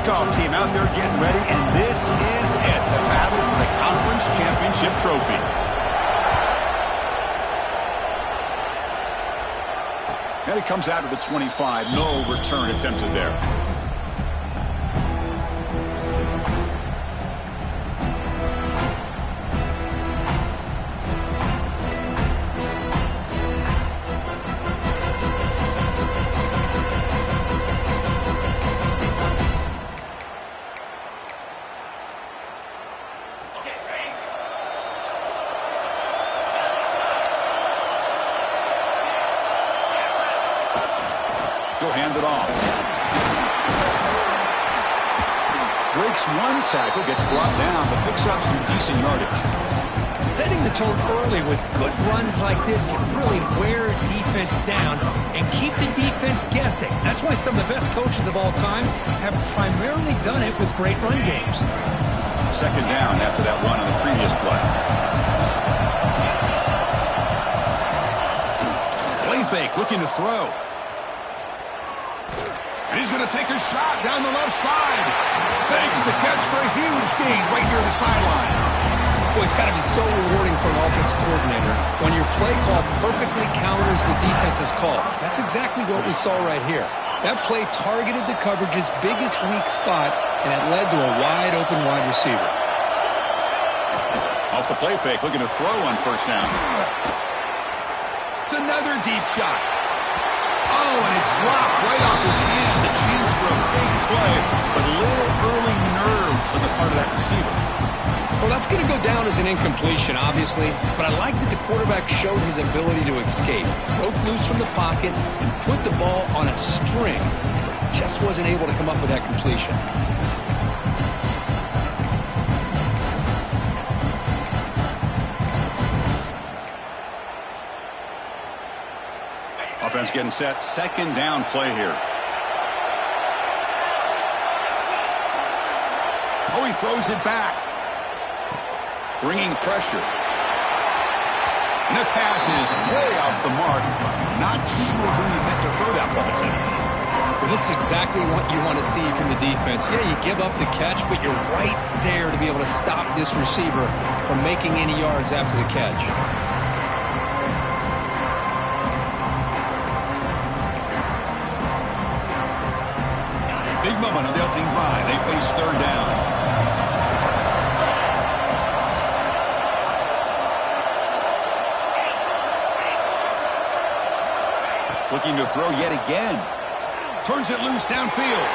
kickoff team out there getting ready, and this is it, the battle for the conference championship trophy. And it comes out of the 25. No return attempted there. He'll hand it off. Breaks one tackle, gets brought down, but picks up some decent yardage. Setting the tone early with good runs like this can really wear a defense down and keep the defense guessing. That's why some of the best coaches of all time have primarily done it with great run games. Second down after that run on the previous play. Play fake, looking to throw. And he's going to take a shot down the left side. Makes the catch for a huge gain right near the sideline. Boy, it's got to be so rewarding for an offensive coordinator when your play call perfectly counters the defense's call. That's exactly what we saw right here. That play targeted the coverage's biggest weak spot, and it led to a wide-open wide receiver. Off the play fake, looking to throw on first down. It's another deep shot. Oh, and it's dropped right off his hands. A chance for a big play, but a little early nerves on the part of that receiver. Well, that's going to go down as an incompletion, obviously, but I like that the quarterback showed his ability to escape, broke loose from the pocket, and put the ball on a string, but he just wasn't able to come up with that completion. Offense getting set. Second down play here. Oh, he throws it back. Bringing pressure. And the pass is way off the mark. Not sure who he meant to throw that ball to. Well, this is exactly what you want to see from the defense. Yeah, you give up the catch, but you're right there to be able to stop this receiver from making any yards after the catch. Big moment on the opening drive. They face third down. Looking to throw yet again. Turns it loose downfield.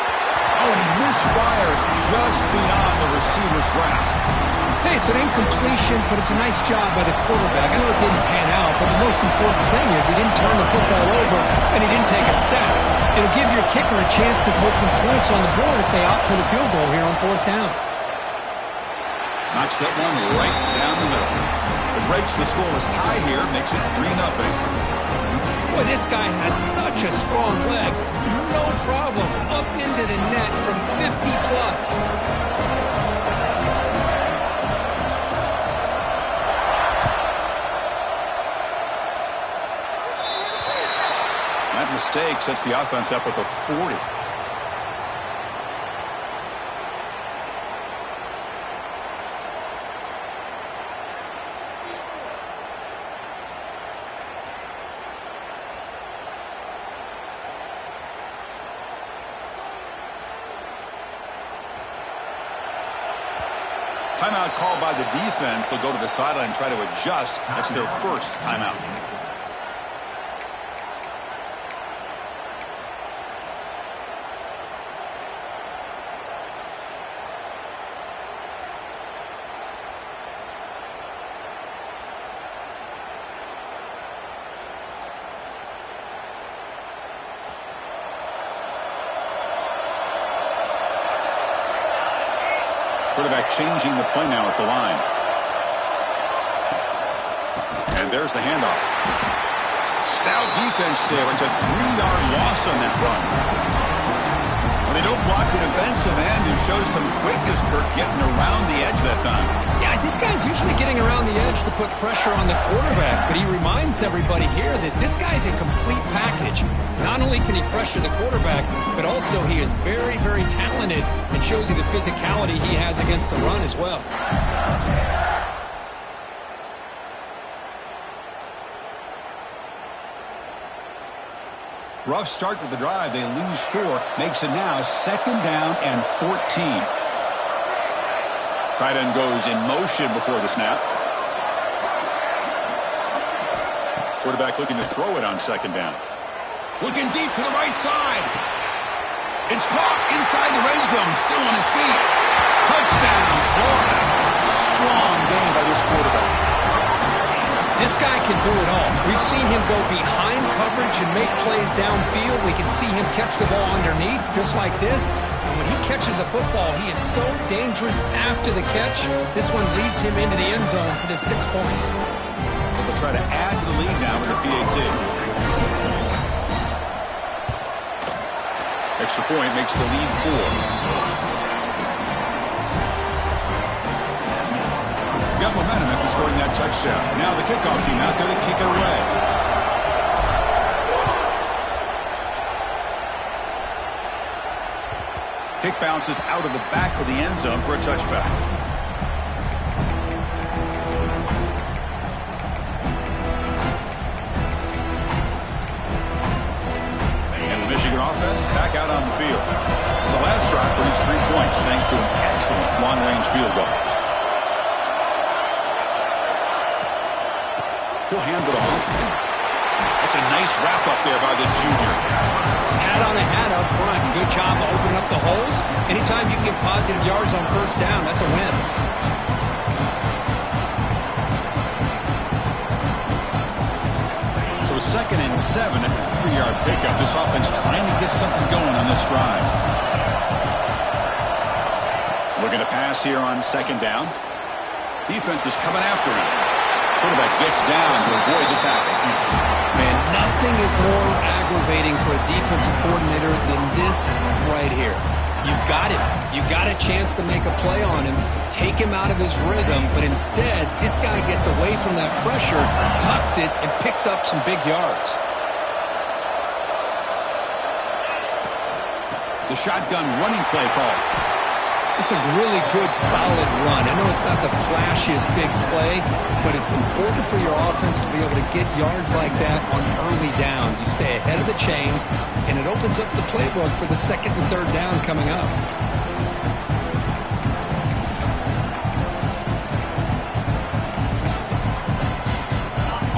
Oh, and he misfires just beyond the receiver's grasp. Hey, it's an incompletion, but it's a nice job by the quarterback. I know it didn't pan out, but the most important thing is he didn't turn the football over and he didn't take a sack. It'll give your kicker a chance to put some points on the board if they opt for the field goal here on fourth down. Knocks that one right down the middle. It breaks the scoreless tie here, makes it 3-0. Boy, this guy has such a strong leg. No problem. Up into the net from 50 plus. That mistake sets the offense up with a 40. Timeout called by the defense. They'll go to the sideline and try to adjust. That's their first timeout. Quarterback changing the play now at the line. And there's the handoff. Stout defense there. It's a 3-yard loss on that run. Well, they don't blocked the defensive end who shows some quickness, Kirk, getting around the edge that time. Yeah, this guy's usually getting around the edge to put pressure on the quarterback, but he reminds everybody here that this guy's a complete package. Not only can he pressure the quarterback, but also he is very, very talented and shows you the physicality he has against the run as well. Rough start with the drive. They lose 4. Makes it now 2nd down and 14. Tight end goes in motion before the snap. Quarterback looking to throw it on 2nd down. Looking deep to the right side. It's caught inside the red zone. Still on his feet. Touchdown, Florida. Strong game by this quarterback. This guy can do it all. We've seen him go behind coverage and make plays downfield. We can see him catch the ball underneath, just like this. And when he catches a football, he is so dangerous after the catch. This one leads him into the end zone for the 6 points. They'll try to add to the lead now with a PAT. Extra point makes the lead 4. Got momentum after scoring that touchdown. Now the kickoff team out there to kick it away. Kick bounces out of the back of the end zone for a touchback. And the Michigan offense back out on the field. The last drive produced 3 points thanks to an excellent long-range field goal. He'll hand it off. That's a nice wrap up there by the junior. Hat on a hat up front. Good job opening up the holes. Anytime you can get positive yards on 1st down, that's a win. So 2nd and 7 at a 3-yard pickup. This offense trying to get something going on this drive. Looking to pass here on 2nd down. Defense is coming after him. Quarterback gets down to avoid the tackle. Man, nothing is more aggravating for a defensive coordinator than this right here. You've got him. You've got a chance to make a play on him, take him out of his rhythm, but instead, this guy gets away from that pressure, tucks it, and picks up some big yards. The shotgun running play call. It's a really good, solid run. I know it's not the flashiest big play, but it's important for your offense to be able to get yards like that on early downs. You stay ahead of the chains, and it opens up the playbook for the 2nd and 3rd down coming up.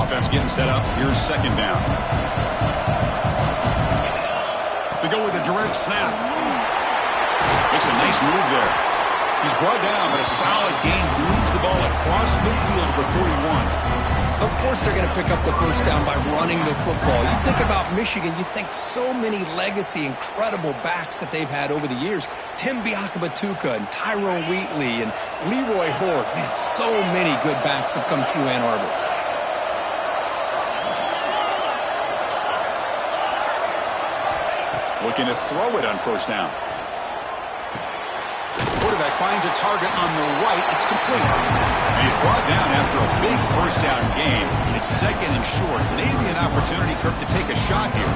Offense getting set up. Here's 2nd down. They go with a direct snap. Makes a nice move there. He's brought down, but a solid gain moves the ball across midfield to the 41. Of course they're going to pick up the 1st down by running the football. You think about Michigan, you think so many legacy, incredible backs that they've had over the years. Tim Biakabatuka and Tyrone Wheatley and Leroy Horde. Man, so many good backs have come through Ann Arbor. Looking to throw it on 1st down. Quarterback finds a target on the right. It's complete. And he's brought down after a big 1st down game. It's 2nd and short. Maybe an opportunity, Kirk, to take a shot here.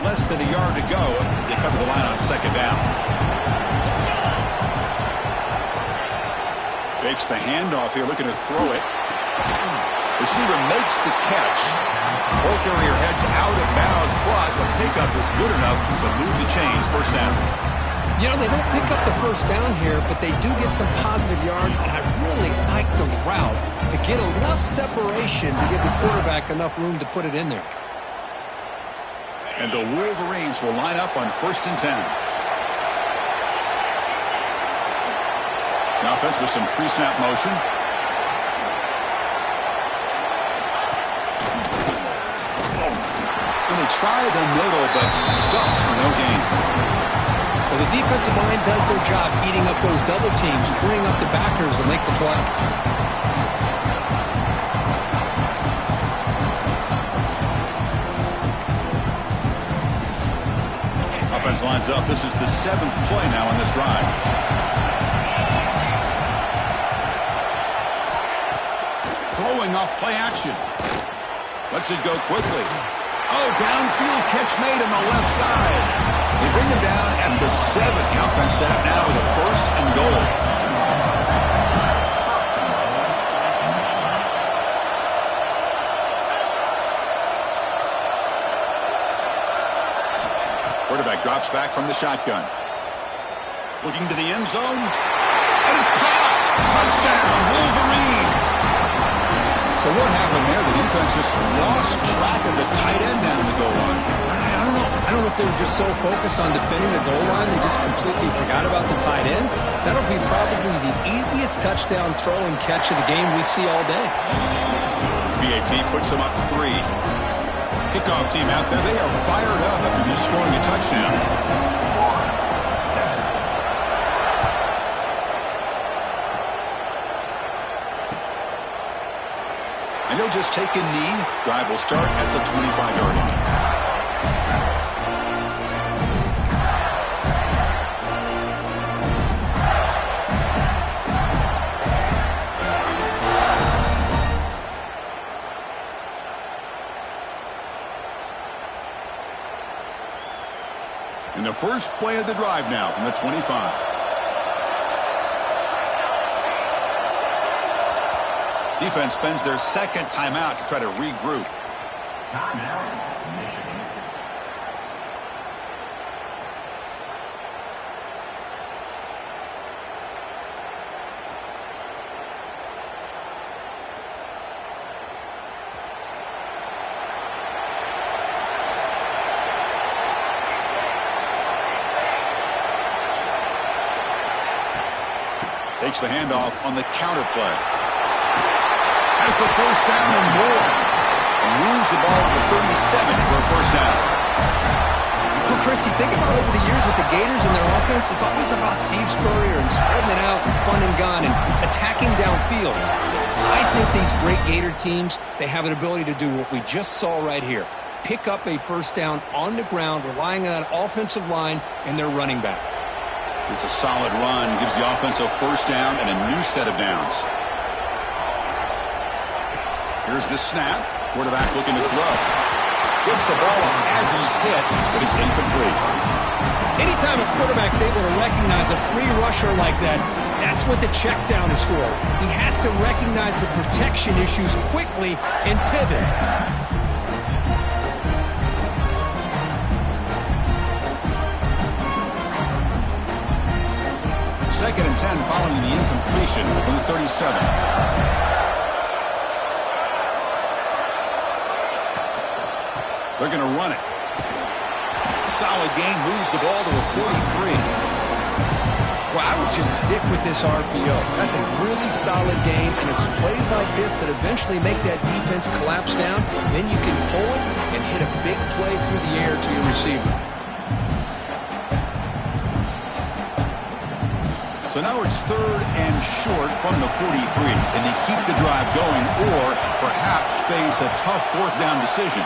Less than a yard to go as they cover the line on 2nd down. Fakes the handoff here, looking to throw it. Receiver makes the catch. Ball carrier heads out of bounds, but the pickup was good enough to move the chains. 1st down. You know, they don't pick up the 1st down here, but they do get some positive yards, and I really like the route to get enough separation to give the quarterback enough room to put it in there. And the Wolverines will line up on 1st and 10. The offense with some pre-snap motion. And they try the middle, but stuck for no gain. Well, the defensive line does their job eating up those double teams, freeing up the backers to make the play. offense lines up. This is the 7th play now on this drive. Throwing off play action. Lets it go quickly. Oh, downfield catch made on the left side. They bring him down at the 7. The offense set up now with a 1st and goal. Quarterback drops back from the shotgun. Looking to the end zone. And it's caught. Touchdown, Wolverines. So what happened there? The defense just lost track of the tight end down the goal line. I don't know if they were just so focused on defending the goal line they just completely forgot about the tight end. That'll be probably the easiest touchdown throw and catch of the game we see all day. PAT puts them up 3. Kickoff team out there. They are fired up after just scoring a touchdown. And he'll just take a knee. Drive will start at the 25-yard line. And the first play of the drive now from the 25. Defense spends their 2nd timeout to try to regroup. Timeout, Michigan. Takes the handoff on the counter play. Has the 1st down and more. And moves the ball to the 37 for a 1st down. Well, Chris, you think about over the years with the Gators and their offense, it's always about Steve Spurrier and spreading it out and fun and gun and attacking downfield. I think these great Gator teams, they have an ability to do what we just saw right here. Pick up a 1st down on the ground, relying on that offensive line and their running back. It's a solid run. Gives the offense a 1st down and a new set of downs. Here's the snap. Quarterback looking to throw. Gets the ball off as he's hit, but it's incomplete. Anytime a quarterback's able to recognize a free rusher like that, that's what the check down is for. He has to recognize the protection issues quickly and pivot. 2nd and 10 following the incompletion from the 37. They're going to run it. Solid gain, moves the ball to a 43. Well, I would just stick with this RPO. That's a really solid game, and it's plays like this that eventually make that defense collapse down. Then you can pull it and hit a big play through the air to your receiver. So now it's 3rd and short from the 43. And they keep the drive going or perhaps face a tough 4th down decision.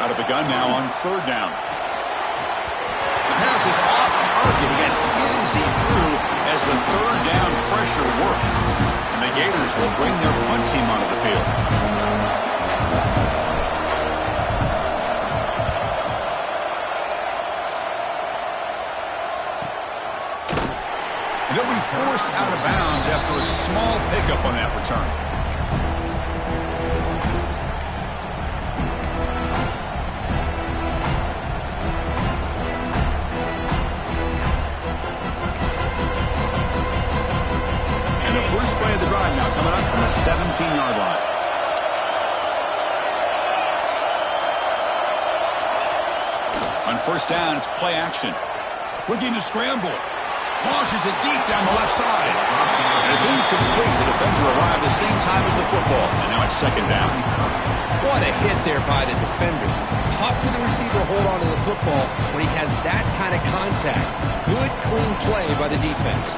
Out of the gun now on 3rd down. The pass is off target again. Easy through as the 3rd down pressure works. And the Gators will bring their punt team onto the field. And he'll be forced out of bounds after a small pickup on that return. And the first play of the drive now coming up from the 17-yard line. On 1st down, it's play action. Looking to scramble. Launches it deep down the left side. And it's incomplete. The defender arrived the same time as the football. And now it's 2nd down. What a hit there by the defender. Tough for the receiver to hold on to the football when he has that kind of contact. Good, clean play by the defense.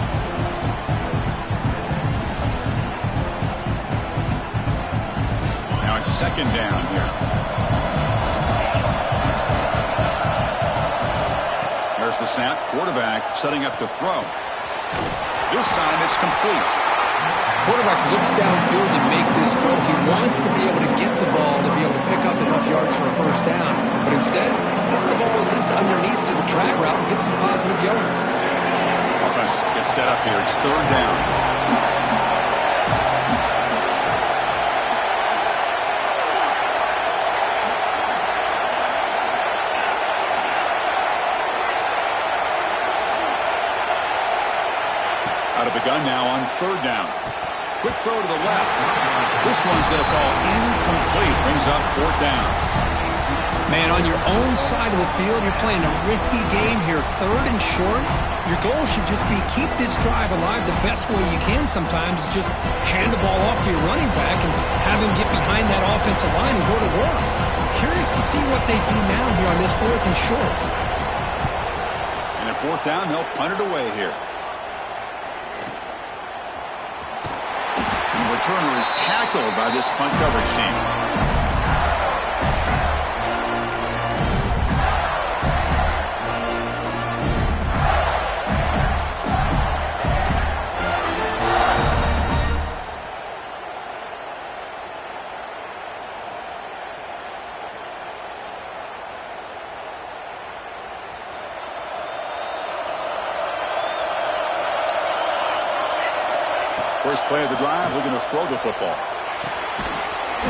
Now it's 2nd down here. There's the snap. Quarterback setting up to throw. This time it's complete. Quarterback looks downfield to make this throw. He wants to be able to get the ball to be able to pick up enough yards for a first down. But instead, gets the ball at least underneath to the drag route and gets some positive yards. Offense gets set up here. It's third down. Out of the gun now on third down. Quick throw to the left. This one's going to fall incomplete. Brings up fourth down. Man, on your own side of the field, you're playing a risky game here. Third and short. Your goal should just be keep this drive alive the best way you can sometimes. Is just hand the ball off to your running back and have him get behind that offensive line and go to work. Curious to see what they do now here on this fourth and short. And at fourth down, they'll punt it away here. Returner is tackled by this punt coverage team. First play of the drive, looking to throw the football.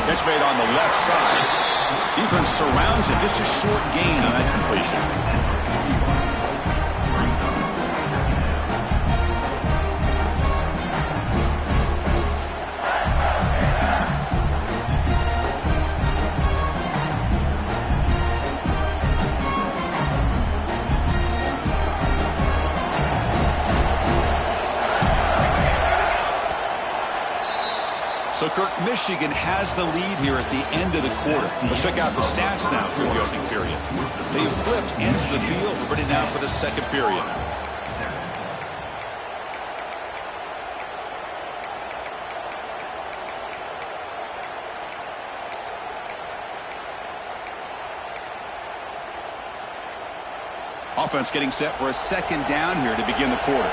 Catch made on the left side. Defense surrounds it. Just a short gain on that completion. So, Kirk, Michigan has the lead here at the end of the quarter. Let's check out the stats now through the opening period. They've flipped into the field, ready now for the second period. Offense getting set for a second down here to begin the quarter.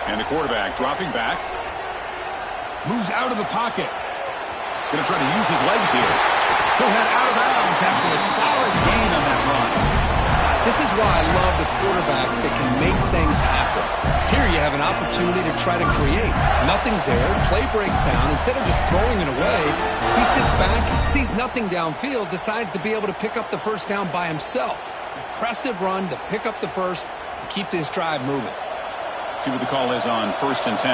And the quarterback dropping back. Moves out of the pocket. Going to try to use his legs here. He'll head out of bounds after a solid gain on that run. This is why I love the quarterbacks that can make things happen. Here you have an opportunity to try to create. Nothing's there. Play breaks down. Instead of just throwing it away, he sits back, sees nothing downfield, decides to be able to pick up the first down by himself. Impressive run to pick up the first and keep this drive moving. See what the call is on 1st and 10.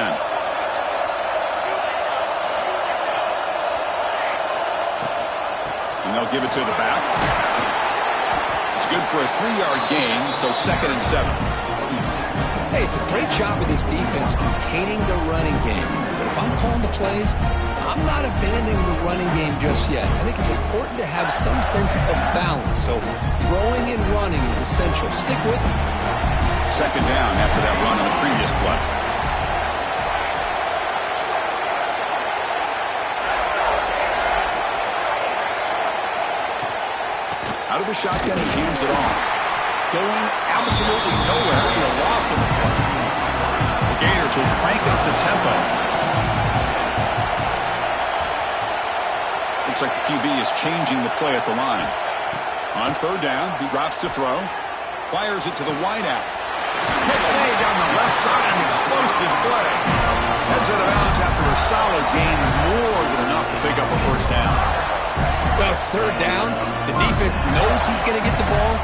And they'll give it to the back. It's good for a 3-yard gain, so 2nd and 7. Hey, it's a great job of this defense containing the running game. But if I'm calling the plays, I'm not abandoning the running game just yet. I think it's important to have some sense of balance. So throwing and running is essential. Stick with it. Second down after that run on the previous play. Out of the shotgun, he hands it off. Going absolutely nowhere. It'll be a loss of the play. The Gators will crank up the tempo. Looks like the QB is changing the play at the line. On third down, he drops to throw. Fires it to the wideout. Catch made down the left side, an explosive play. Heads out of bounds after a solid gain, more than enough to pick up a first down. Well, it's third down. The defense knows he's going to get the ball.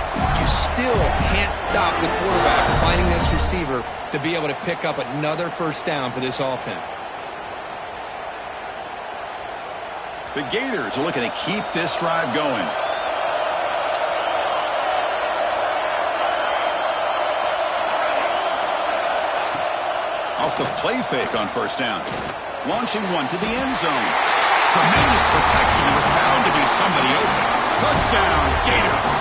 You still can't stop the quarterback finding this receiver to be able to pick up another first down for this offense. The Gators are looking to keep this drive going. Off the play fake on first down. Launching one to the end zone. Tremendous protection. There was bound to be somebody open. Touchdown, Gators.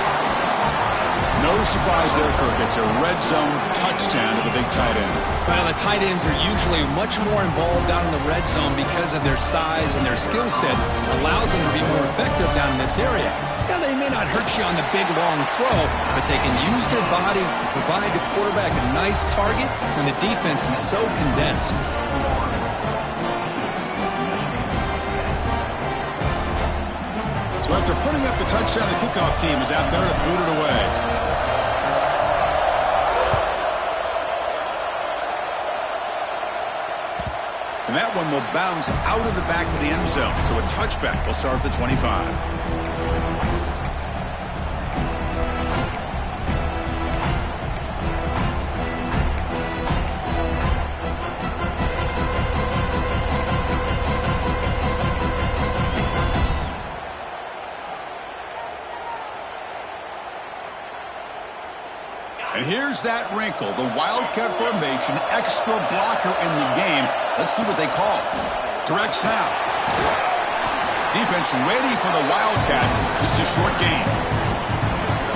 No surprise there, Kirk. It's a red zone touchdown to the big tight end. Well, the tight ends are usually much more involved down in the red zone because of their size and their skill set. Allows them to be more effective down in this area. Yeah, they may not hurt you on the big, long throw, but they can use their bodies to provide the quarterback a nice target when the defense is so condensed. So after putting up the touchdown, the kickoff team is out there to boot it away. And that one will bounce out of the back of the end zone. So a touchback will start at the 25. And here's that wrinkle, the Wildcat formation, extra blocker in the game. Let's see what they call. Direct snap. Defense ready for the Wildcat. Just a short gain.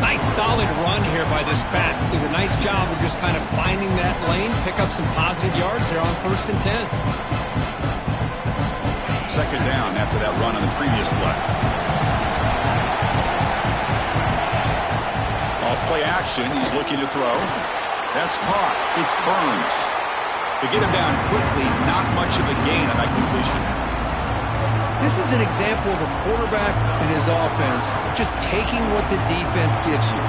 Nice solid run here by this back. Did a nice job of just kind of finding that lane, pick up some positive yards there on 1st and 10. Second down after that run on the previous play. Off-play action, he's looking to throw. That's caught. It's Burns. To get him down quickly, not much of a gain on that completion. This is an example of a quarterback and his offense just taking what the defense gives you.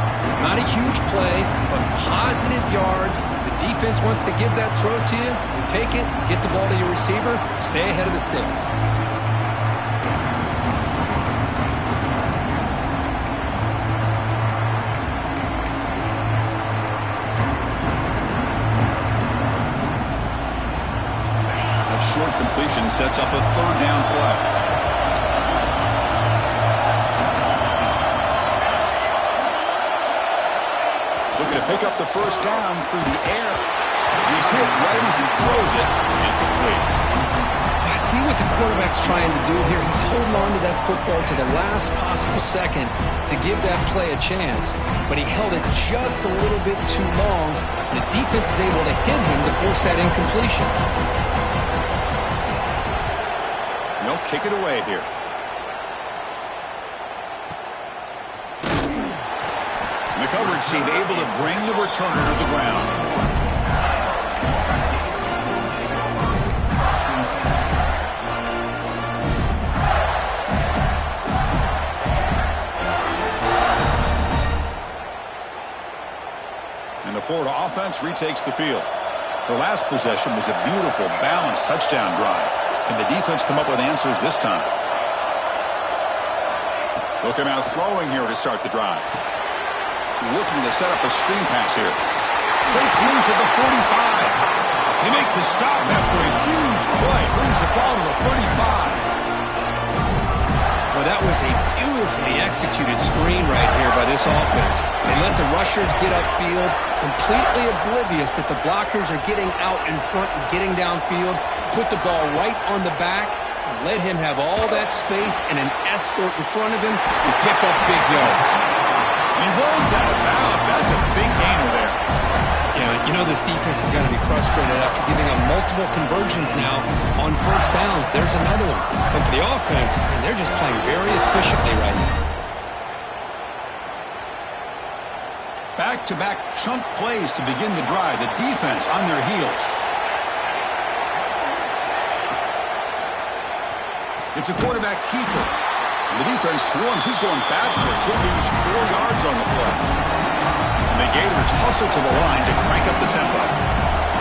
Not a huge play, but positive yards. The defense wants to give that throw to you. You take it, get the ball to your receiver, stay ahead of the sticks. Short completion sets up a third down play. Looking to pick up the first down through the air. He's hit right as he throws it. Incomplete. I see what the quarterback's trying to do here. He's holding on to that football to the last possible second to give that play a chance. But he held it just a little bit too long. The defense is able to hit him to force that incompletion. They'll kick it away here. And the coverage team able to bring the returner to the ground. And the Florida offense retakes the field. Their last possession was a beautiful, balanced touchdown drive. Can the defense come up with answers this time? They'll come out throwing here to start the drive. Looking to set up a screen pass here. Breaks loose at the 45. They make the stop after a huge play. Brings the ball to the 35. Well, that was a beautifully executed screen right here by this offense. They let the rushers get upfield, completely oblivious that the blockers are getting out in front and getting downfield. Put the ball right on the back and let him have all that space and an escort in front of him to pick up big yards. He rolls out of bounds. That's a big gainer there. Yeah, you know this defense is going to be frustrated after giving up multiple conversions now on first downs. There's another one. But for the offense, and they're just playing very efficiently right now. Back-to-back chunk plays to begin the drive. The defense on their heels. It's a quarterback keeper. And the defense swarms. He's going backwards. He'll lose 4 yards on the play. And the Gators hustle to the line to crank up the tempo.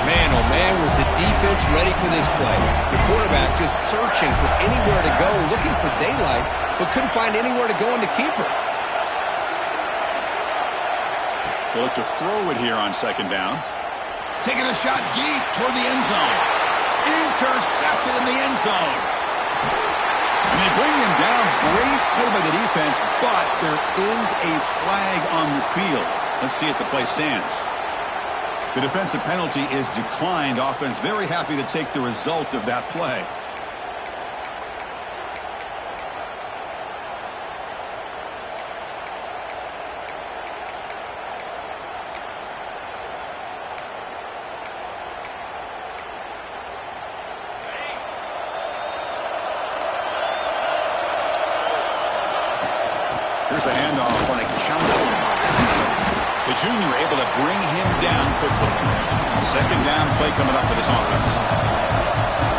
Man, oh man, was the defense ready for this play. The quarterback just searching for anywhere to go, looking for daylight, but couldn't find anywhere to go in the keeper. They look to throw it here on second down. Taking a shot deep toward the end zone. Intercepted in the end zone. And they bring him down. Great play by the defense, but there is a flag on the field. Let's see if the play stands. The defensive penalty is declined. Offense very happy to take the result of that play. Here's the handoff on a counter. The junior able to bring him down quickly. Second down play coming up for this offense.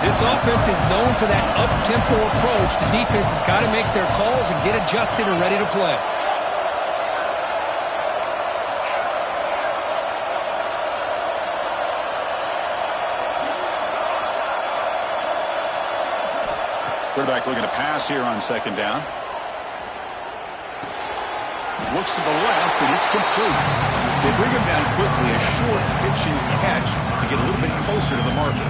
This offense is known for that up-tempo approach. The defense has got to make their calls and get adjusted and ready to play. Quarterback looking to pass here on second down. Looks to the left, and it's complete. They bring him down quickly, a short pitch and catch to get a little bit closer to the marker.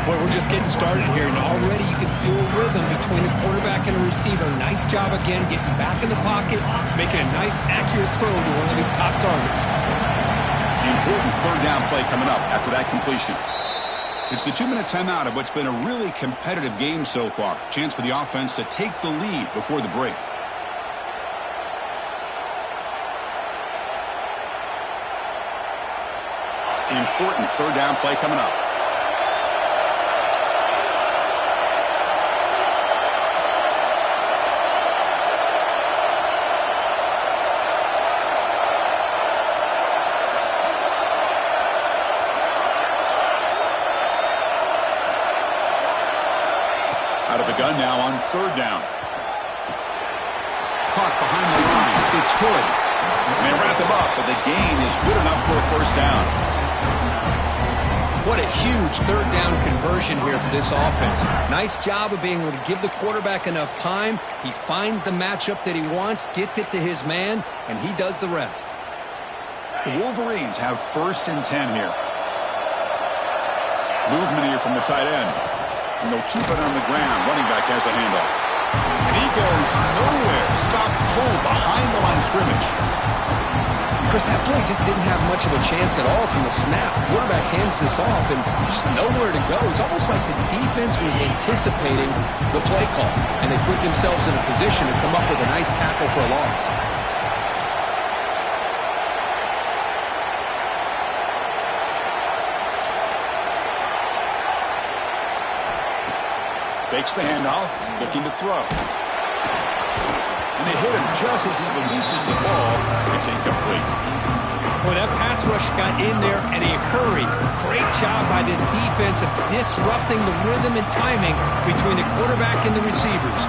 Boy, we're just getting started here, and already you can feel a rhythm between a quarterback and a receiver. Nice job again getting back in the pocket, making a nice, accurate throw to one of his top targets. The important third down play coming up after that completion. It's the 2-minute timeout of what's been a really competitive game so far. Chance for the offense to take the lead before the break. Important third down play coming up. Out of the gun now on third down. Caught behind the line. It's Hood. And they wrap him up, but the gain is good enough for a first down. What a huge third down conversion here for this offense. Nice job of being able to give the quarterback enough time. He finds the matchup that he wants, gets it to his man, and he does the rest. The Wolverines have first and 10 here. Movement here from the tight end. And they'll keep it on the ground. Running back has the handoff. And he goes nowhere. Stopped cold behind the line of scrimmage. Chris, that play just didn't have much of a chance at all from the snap. Quarterback hands this off and just nowhere to go. It's almost like the defense was anticipating the play call, and they put themselves in a position to come up with a nice tackle for a loss. Fakes the handoff, looking to throw. And they hit him just as he releases the ball. It's incomplete. Boy, that pass rush got in there in a hurry. Great job by this defense of disrupting the rhythm and timing between the quarterback and the receivers.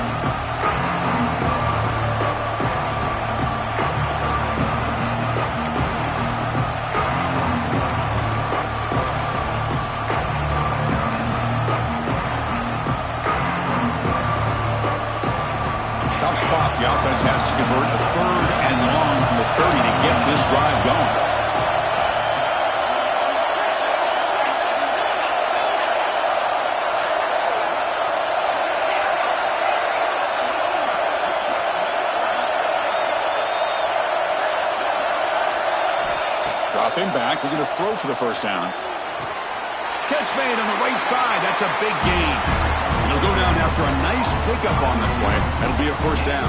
Spot. The offense has to convert a third and long from the 30 to get this drive going. Dropping back, we're going to throw for the first down. Catch made on the right side. That's a big gain. He'll go down after a nice pickup on the play. That'll be a first down.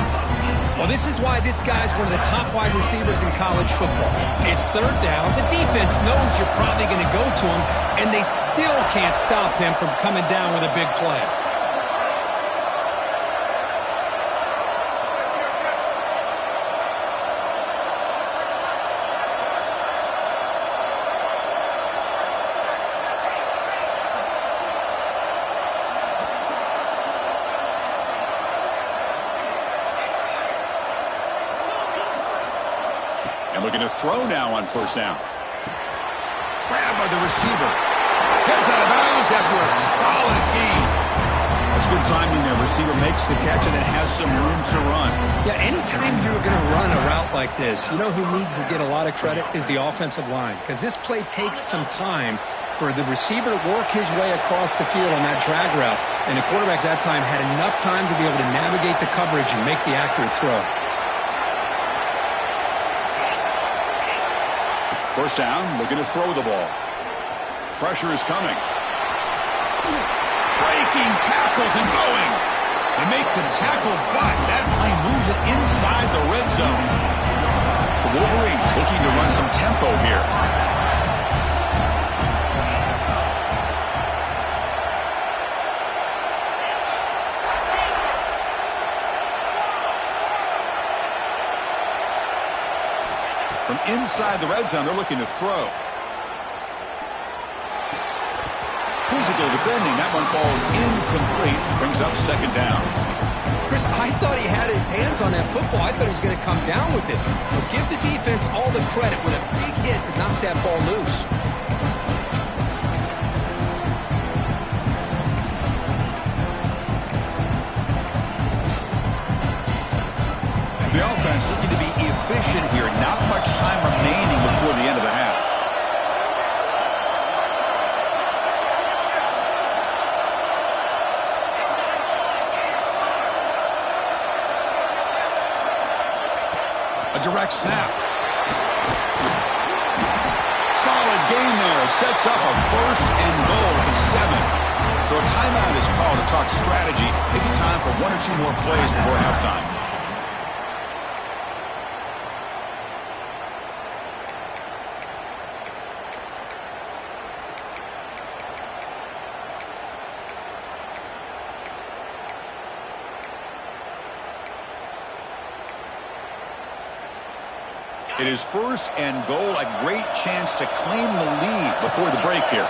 Well, this is why this guy's one of the top wide receivers in college football. It's third down. The defense knows you're probably going to go to him, and they still can't stop him from coming down with a big play. Looking to throw now on first down. Grabbed by the receiver. Heads out of bounds after a solid gain. That's good timing there. Receiver makes the catch and then has some room to run. Yeah, anytime you're going to run a route like this, you know who needs to get a lot of credit is the offensive line. Because this play takes some time for the receiver to work his way across the field on that drag route. And the quarterback that time had enough time to be able to navigate the coverage and make the accurate throw. First down, looking to throw the ball. Pressure is coming. Breaking tackles and going. They make the tackle, but that play moves it inside the red zone. The Wolverines looking to run some tempo here. From inside the red zone, they're looking to throw. Physical defending. That one falls incomplete. Brings up second down. Chris, I thought he had his hands on that football. I thought he was going to come down with it. But give the defense all the credit with a big hit to knock that ball loose. So the offense looking to be efficient here. Not much time remaining before the end of the half. A direct snap. Solid gain there. Sets up a first and goal at the 7. So a timeout is called to talk strategy. Maybe time for 1 or 2 more plays before halftime. It is first and goal, a great chance to claim the lead before the break here.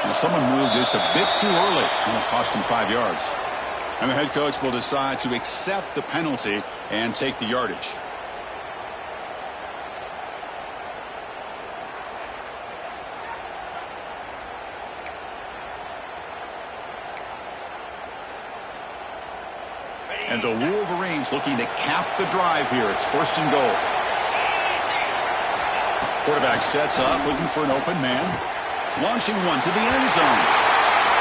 Now someone moved this a bit too early, and it cost him 5 yards. And the head coach will decide to accept the penalty and take the yardage. And the Wolverines looking to cap the drive here. It's first and goal. Quarterback sets up, looking for an open man. Launching one to the end zone.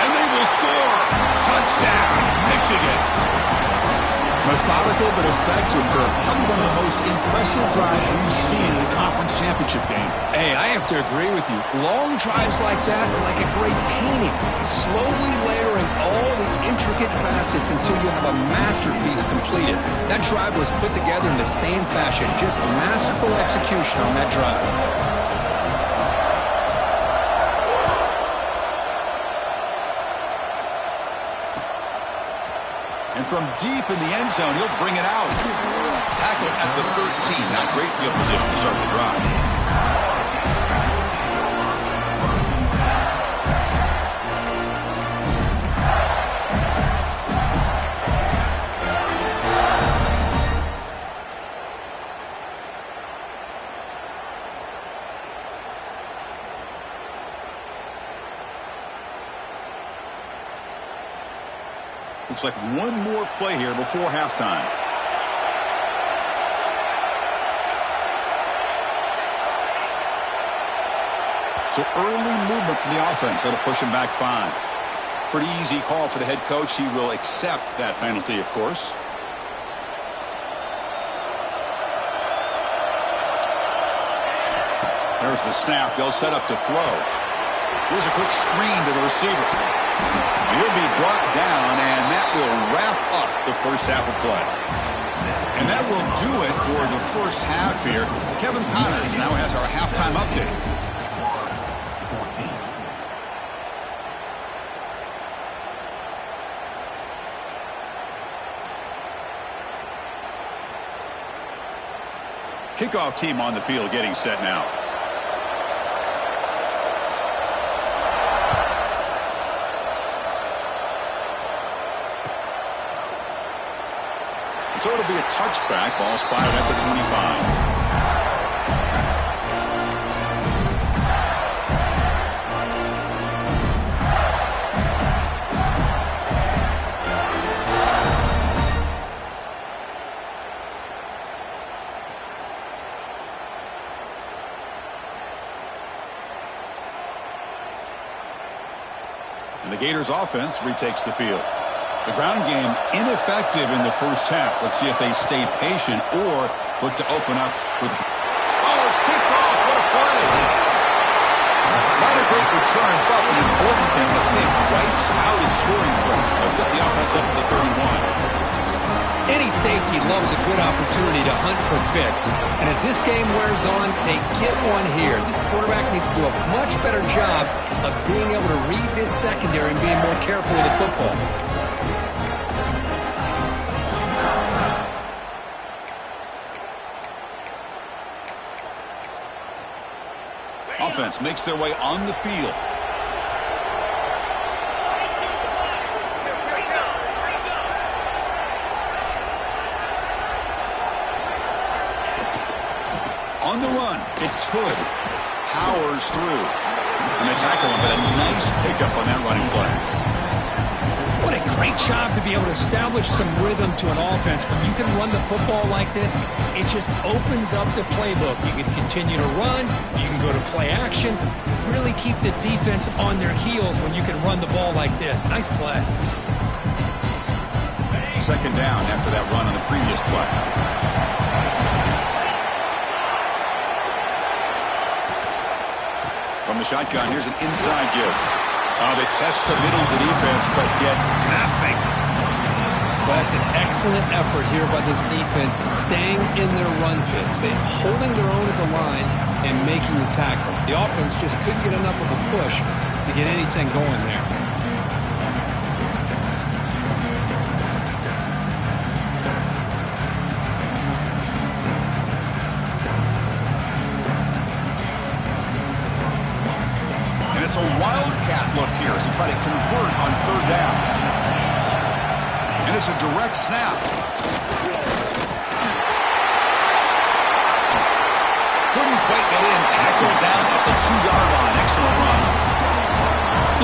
And they will score. Touchdown, Michigan. Methodical but effective, Kirk. Probably one of the most impressive drives we've seen in the conference championship game. Hey, I have to agree with you. Long drives like that are like a great painting. Slowly layering all the intricate facets until you have a masterpiece completed. That drive was put together in the same fashion. Just masterful execution on that drive. And from deep in the end zone, he'll bring it out. Tackle at the 13. Not great field position to start the drive. Looks like one more play here before halftime. So early movement from the offense. That'll push him back 5. Pretty easy call for the head coach. He will accept that penalty, of course. There's the snap. They'll set up to throw. Here's a quick screen to the receiver. He'll be brought down, and that will wrap up the first half of play. And that will do it for the first half here. Kevin Connors now has our halftime update. Kickoff team on the field getting set now. So it'll be a touchback. Ball spotted at the 25. And the Gators offense retakes the field. The ground game ineffective in the first half. Let's see if they stay patient or look to open up with... Oh, it's picked off. What a play. Not a great return, but the important thing, the pick wipes out his scoring threat. They'll set the offense up at the 31. Any safety loves a good opportunity to hunt for picks. And as this game wears on, they get one here. This quarterback needs to do a much better job of being able to read this secondary and being more careful with the football. offense makes their way on the field. On the run, it's Hood. Powers through. And they tackle him, but a nice pickup on that running play. What a great job to be able to establish some rhythm to an offense. When you can run the football like this, it just opens up the playbook. You can continue to run. You can go to play action. You really keep the defense on their heels when you can run the ball like this. Nice play. Second down after that run on the previous play. From the shotgun, here's an inside give. They test the middle of the defense, but get nothing. Well, that's an excellent effort here by this defense, staying in their run fit, staying holding their own at the line and making the tackle. The offense just couldn't get enough of a push to get anything going there. It's a wildcat look here as they try to convert on third down. And it's a direct snap. Couldn't quite get in. Tackled down at the 2-yard line. Excellent run.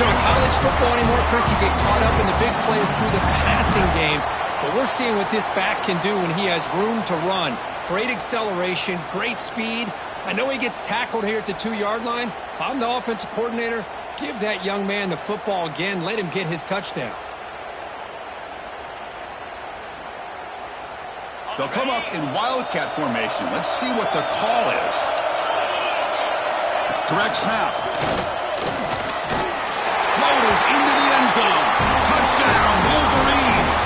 You know, in college football anymore, Chris, you get caught up in the big plays through the passing game. But we're seeing what this back can do when he has room to run. Great acceleration, great speed. I know he gets tackled here at the 2-yard line. If I'm the offensive coordinator, give that young man the football again. Let him get his touchdown. They'll come up in wildcat formation. Let's see what the call is. Direct snap. Motors into the end zone. Touchdown, Wolverines.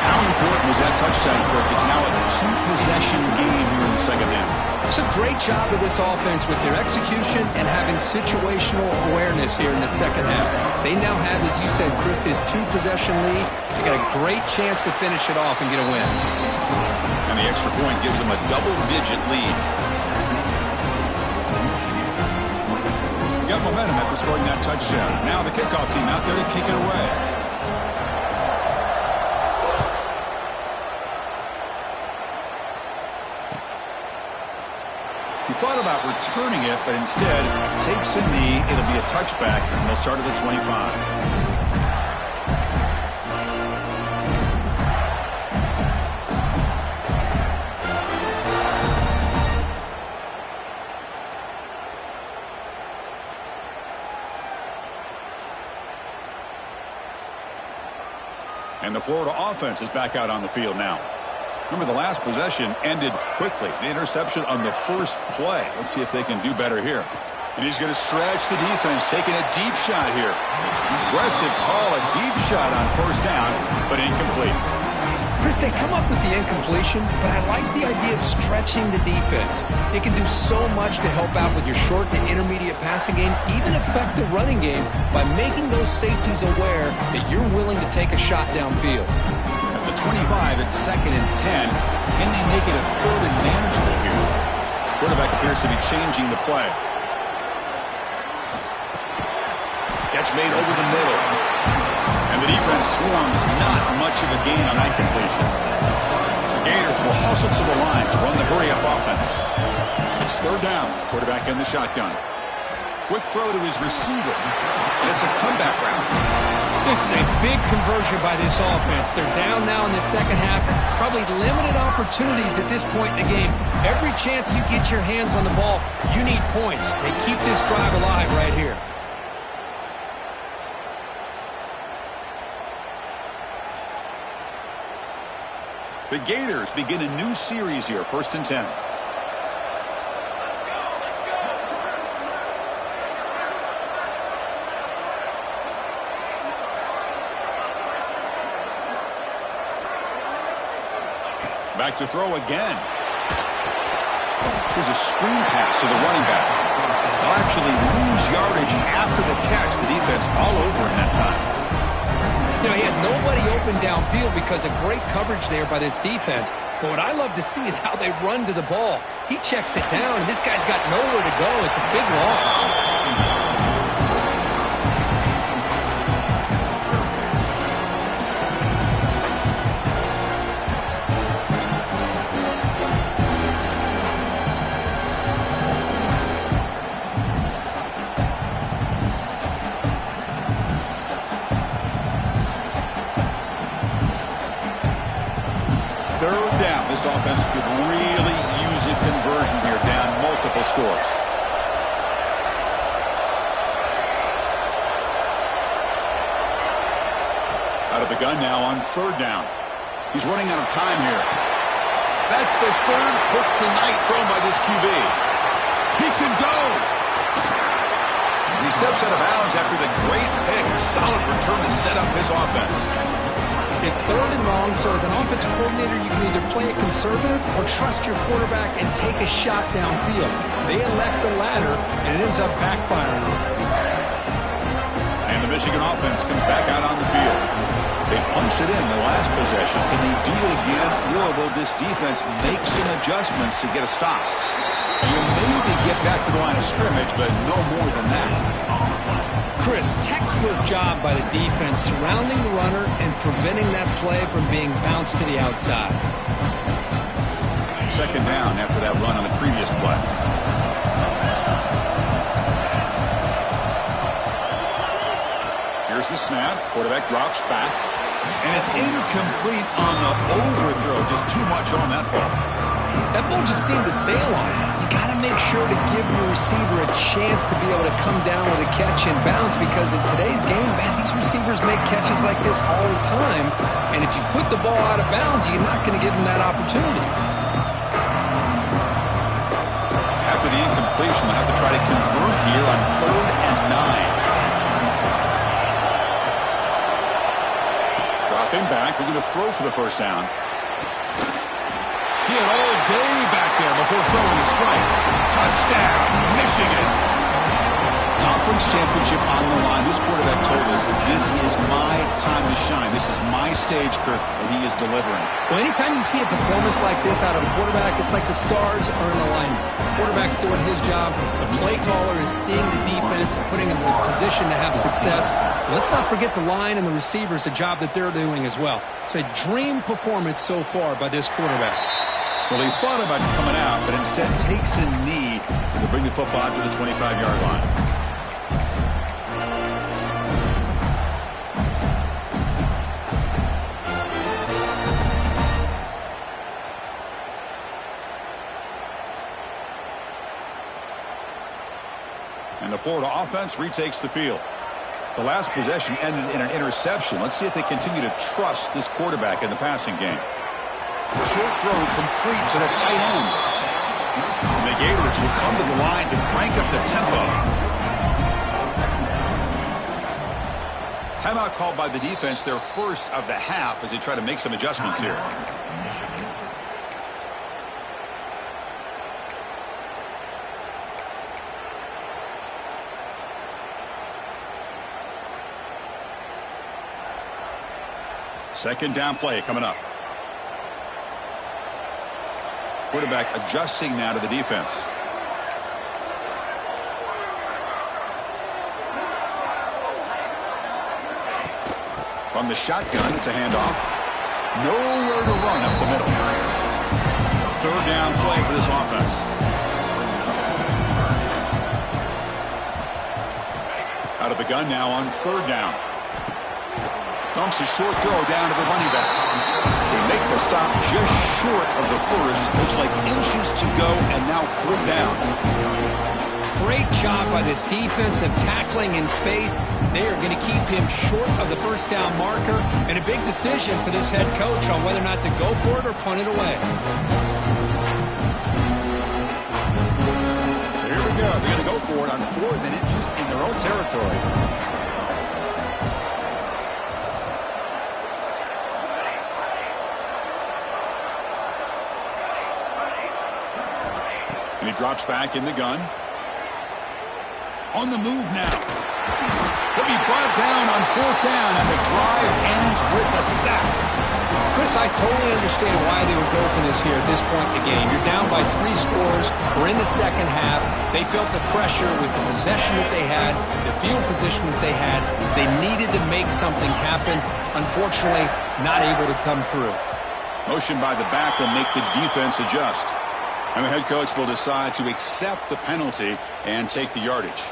How important was that touchdown, Kirk? It's now a 2-possession game here in the second half. It's a great job of this offense with their execution and having situational awareness here in the second half. They now have, as you said, Chris, this 2-possession lead. They got a great chance to finish it off and get a win. And the extra point gives them a double-digit lead. Got momentum after scoring that touchdown. Now the kickoff team out there to kick it away. He thought about returning it, but instead takes a knee. It'll be a touchback, and they'll start at the 25. And the Florida offense is back out on the field now. Remember, the last possession ended quickly. The interception on the first play. Let's see if they can do better here. And he's going to stretch the defense, taking a deep shot here. Aggressive call, a deep shot on first down, but incomplete. Chris, they come up with the incompletion, but I like the idea of stretching the defense. It can do so much to help out with your short to intermediate passing game, even affect the running game by making those safeties aware that you're willing to take a shot downfield. The 25, it's 2nd and 10. Can they make it a 3rd and manageable here? Quarterback appears to be changing the play. Catch made over the middle. And the defense swarms. Not much of a gain on that completion. The Gators will hustle to the line to run the hurry-up offense. It's 3rd down. Quarterback in the shotgun. Quick throw to his receiver. And it's a comeback route. This is a big conversion by this offense. They're down now in the second half. Probably limited opportunities at this point in the game. Every chance you get your hands on the ball, you need points. They keep this drive alive right here. The Gators begin a new series here, 1st and 10. Back to throw again. Here's a screen pass to the running back. They'll actually lose yardage after the catch. The defense all over him that time. You know, he had nobody open open downfield because of great coverage there by this defense. But what I love to see is how they run to the ball. He checks it down, and this guy's got nowhere to go. It's a big loss. Third down. This offense could really use a conversion here, down multiple scores. Out of the gun now on third down. He's running out of time here. That's the third pick tonight thrown by this QB. He can go. And he steps out of bounds after the great pick. Solid return to set up his offense. It's third and long, so as an offensive coordinator, you can either play it conservative or trust your quarterback and take a shot downfield. They elect the latter, and it ends up backfiring. And the Michigan offense comes back out on the field. They punched it in the last possession. Can they do it again, or will this defense make some adjustments to get a stop? You maybe get back to the line of scrimmage, but no more than that. Chris, textbook job by the defense surrounding the runner and preventing that play from being bounced to the outside. Second down after that run on the previous play. Here's the snap. Quarterback drops back. And it's incomplete on the overthrow. Just too much on that ball. That ball just seemed to sail on it. You got to make sure to give your receiver a chance to be able to come down with a catch and bounce, because in today's game, man, these receivers make catches like this all the time. And if you put the ball out of bounds, you're not going to give them that opportunity. After the incompletion, they'll have to try to convert here on 3rd and 9. Dropping back, looking to throw for the first down. He had all day back there before throwing a strike. Touchdown, Michigan. Conference championship on the line. This quarterback told us that this is my time to shine. This is my stage, Kirk, and he is delivering. Well, anytime you see a performance like this out of a quarterback, it's like the stars are in alignment. The quarterback's doing his job. The play caller is seeing the defense and putting them in a position to have success. And let's not forget the line and the receivers, the job that they're doing as well. It's a dream performance so far by this quarterback. Well, he thought about coming out, but instead takes a knee to bring the football to the 25-yard line. And the Florida offense retakes the field. The last possession ended in an interception. Let's see if they continue to trust this quarterback in the passing game. Short throw complete to the tight end. And the Gators will come to the line to crank up the tempo. Timeout called by the defense, their first of the half, as they try to make some adjustments here. Second down play coming up. Quarterback adjusting now to the defense. From the shotgun, it's a handoff. Nowhere to run up the middle. Third down play for this offense. Out of the gun now on third down. Dumps a short throw down to the running back. They make the stop just short of the first. Looks like inches to go, and now 3rd down. Great job by this defensive tackling in space. They are going to keep him short of the first down marker, and a big decision for this head coach on whether or not to go for it or punt it away. So here we go. They're going to go for it on 4th and inches in their own territory. And he drops back in the gun. On the move now. He'll be brought down on 4th down, and the drive ends with a sack. Chris, I totally understand why they would go for this here at this point in the game. You're down by 3 scores. We're in the second half. They felt the pressure with the possession that they had, the field position that they had. They needed to make something happen. Unfortunately, not able to come through. Motion by the back will make the defense adjust. And the head coach will decide to accept the penalty and take the yardage.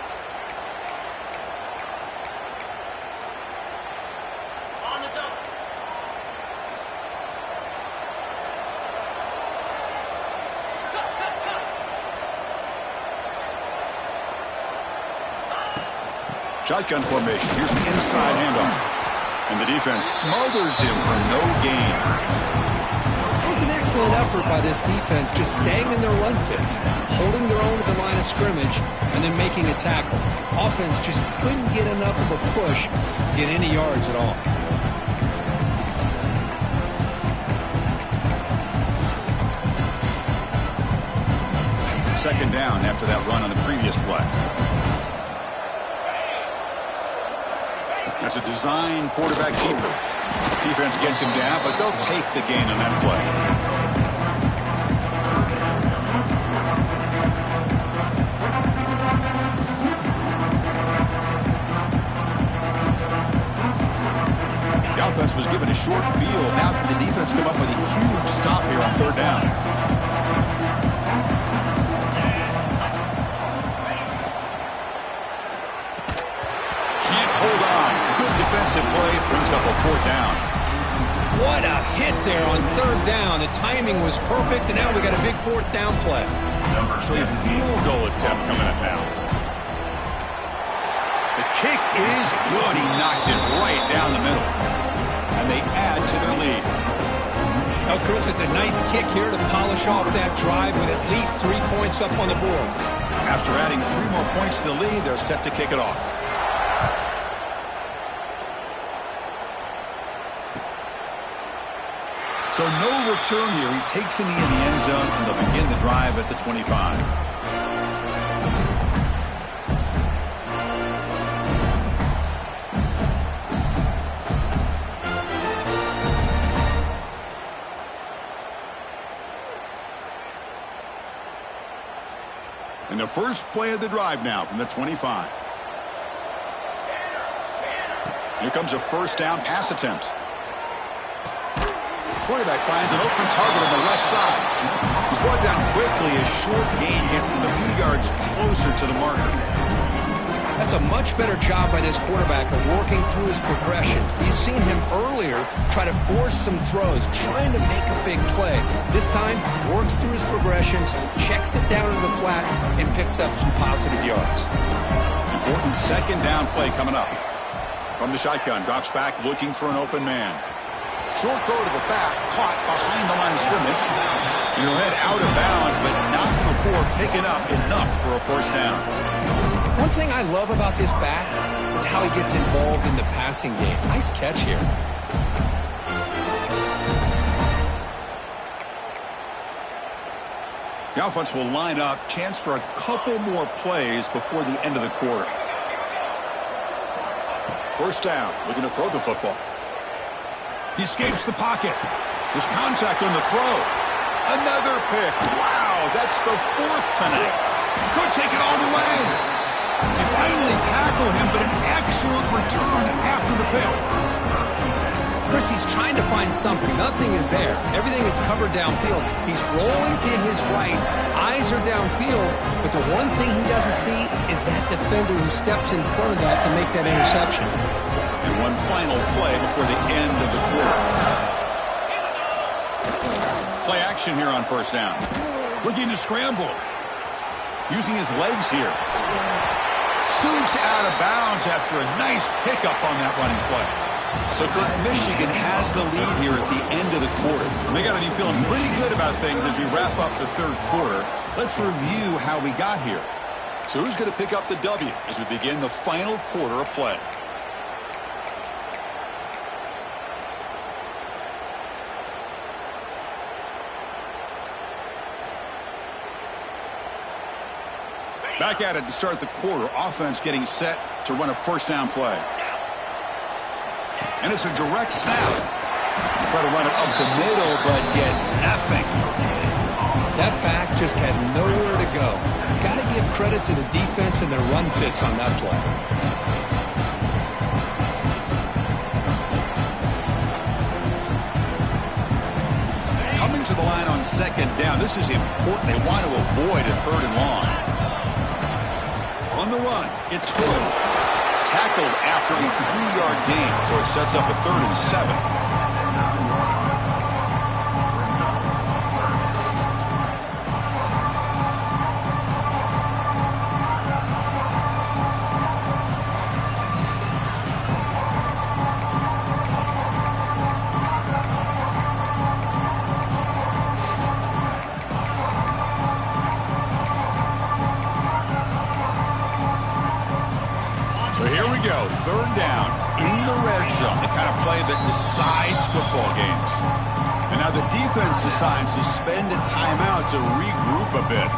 Shotgun formation. Here's an inside handoff. And the defense smothers him for no gain. It was an excellent effort by this defense, just staying in their run fits, holding their own at the line of scrimmage, and then making a tackle. Offense just couldn't get enough of a push to get any yards at all. Second down after that run on the previous play. That's a design quarterback keeper. Defense gets him down, but they'll take the gain on that play. The offense was given a short field. Now can the defense come up with a huge stop here on 3rd down? Defensive play brings up a 4th down. What a hit there on 3rd down. The timing was perfect, and now we got a big 4th down play. So a field goal attempt coming up now. The kick is good. He knocked it right down the middle. And they add to their lead. Now, Chris, it's a nice kick here to polish off that drive with at least 3 points up on the board. After adding 3 more points to the lead, they're set to kick it off. So no return here. He takes a knee in the end zone, and they'll begin the drive at the 25. And the first play of the drive now from the 25. Here comes a 1st down pass attempt. Quarterback finds an open target on the left side. He's brought down quickly. A short gain gets them a few yards closer to the marker. That's a much better job by this quarterback of working through his progressions. We've seen him earlier try to force some throws, trying to make a big play. This time, works through his progressions, checks it down into the flat, and picks up some positive yards. Important 2nd down play coming up. From the shotgun, drops back looking for an open man. Short throw to the back, caught behind the line of scrimmage. And he'll head out of bounds, but not before picking up enough for a 1st down. One thing I love about this back is how he gets involved in the passing game. Nice catch here. The offense will line up. Chance for a couple more plays before the end of the quarter. 1st down, looking to throw the football. He escapes the pocket. There's contact on the throw. Another pick. Wow, that's the 4th tonight. Could take it all the way. They finally tackle him, but an excellent return after the pick. Chris, he's trying to find something. Nothing is there. Everything is covered downfield. He's rolling to his right. Eyes are downfield, but the one thing he doesn't see is that defender who steps in front of that to make that interception. And one final play before the end of the quarter. Play action here on 1st down. Looking to scramble. Using his legs here. Scoots out of bounds after a nice pickup on that running play. So Kurt, Michigan has the lead here at the end of the quarter. They got to be feeling pretty good about things as we wrap up the 3rd quarter. Let's review how we got here. So who's going to pick up the W as we begin the final quarter of play? Back at it to start the quarter. Offense getting set to run a first down play. And it's a direct snap. Try to run it up the middle, but get nothing. That back just had nowhere to go. Got to give credit to the defense and their run fits on that play. Coming to the line on second down. This is important. They want to avoid a third and long. On the run, it's Hood. Tackled after a 3-yard gain, so it sets up a 3rd and 7. Third down in the red zone, the kind of play that decides football games. And now the defense decides to spend a timeout to regroup a bit.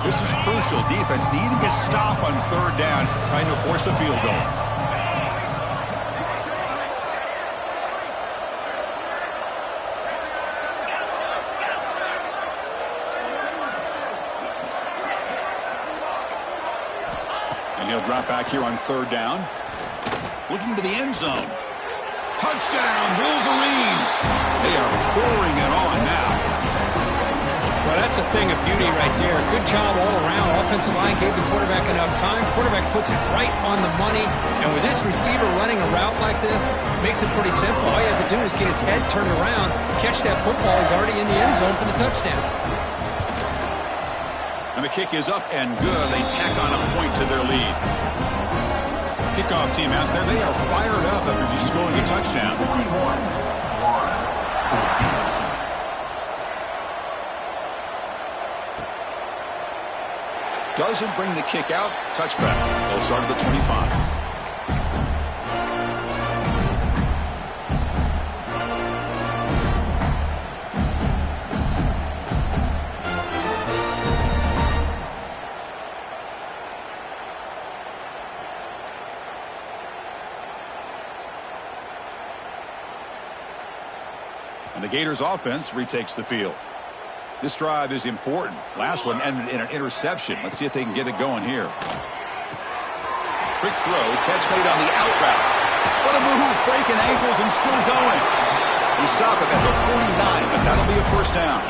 This is crucial. Defense needing a stop on third down, trying to force a field goal. He'll drop back here on third down. Looking to the end zone. Touchdown, Wolverines. They are pouring it on now. Well, that's a thing of beauty right there. Good job all around. Offensive line gave the quarterback enough time. Quarterback puts it right on the money. And with this receiver running a route like this, makes it pretty simple. All you have to do is get his head turned around, catch that football. He's already in the end zone for the touchdown. And the kick is up and good. They tack on a point to their lead. Kickoff team out there. They are fired up after just scoring a touchdown. 21-14. Doesn't bring the kick out. Touchback. They'll start at the 25. And the Gators offense retakes the field. This drive is important. Last one ended in an interception. Let's see if they can get it going here. Quick throw, catch made on the out route. What a move, breaking ankles and still going. They stop it at the 49, but that'll be a first down.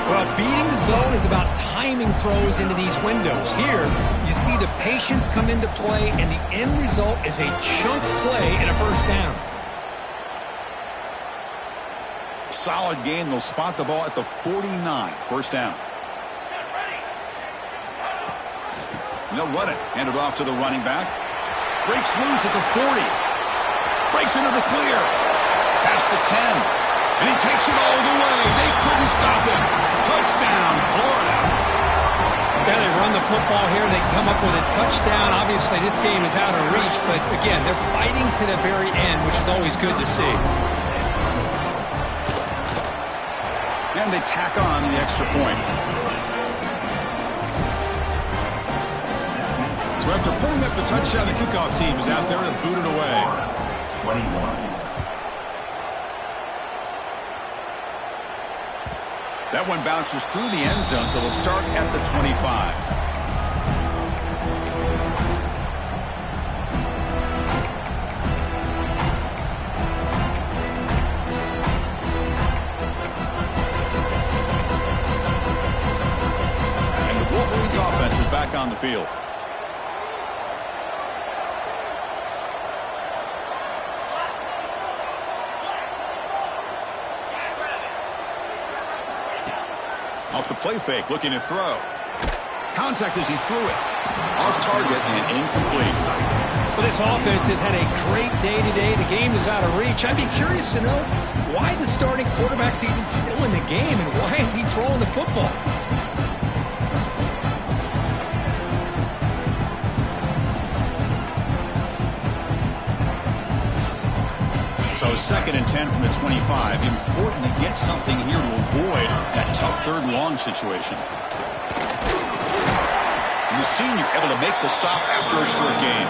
Well, beating the zone is about timing throws into these windows. Here, you see the patience come into play, and the end result is a chunk play and a first down. Solid gain. They'll spot the ball at the 49. First down. And they'll run it. Hand it off to the running back. Breaks loose at the 40. Breaks into the clear. Past the 10. And he takes it all the way. They couldn't stop him. Touchdown, Florida. Yeah, they run the football here. They come up with a touchdown. Obviously, this game is out of reach. But, again, they're fighting to the very end, which is always good to see. And they tack on the extra point. So after pulling up the touchdown, the kickoff team is out there to boot it away. 21. That one bounces through the end zone, so they'll start at the 25. Offense is back on the field. Off the play fake, looking to throw. Contact as he threw it. Off target and incomplete. Well, this offense has had a great day today. The game is out of reach. I'd be curious to know why the starting quarterback's even still in the game and why is he throwing the football? So 2nd and 10 from the 25. Important to get something here to avoid that tough third and long situation. And the senior able to make the stop after a short game.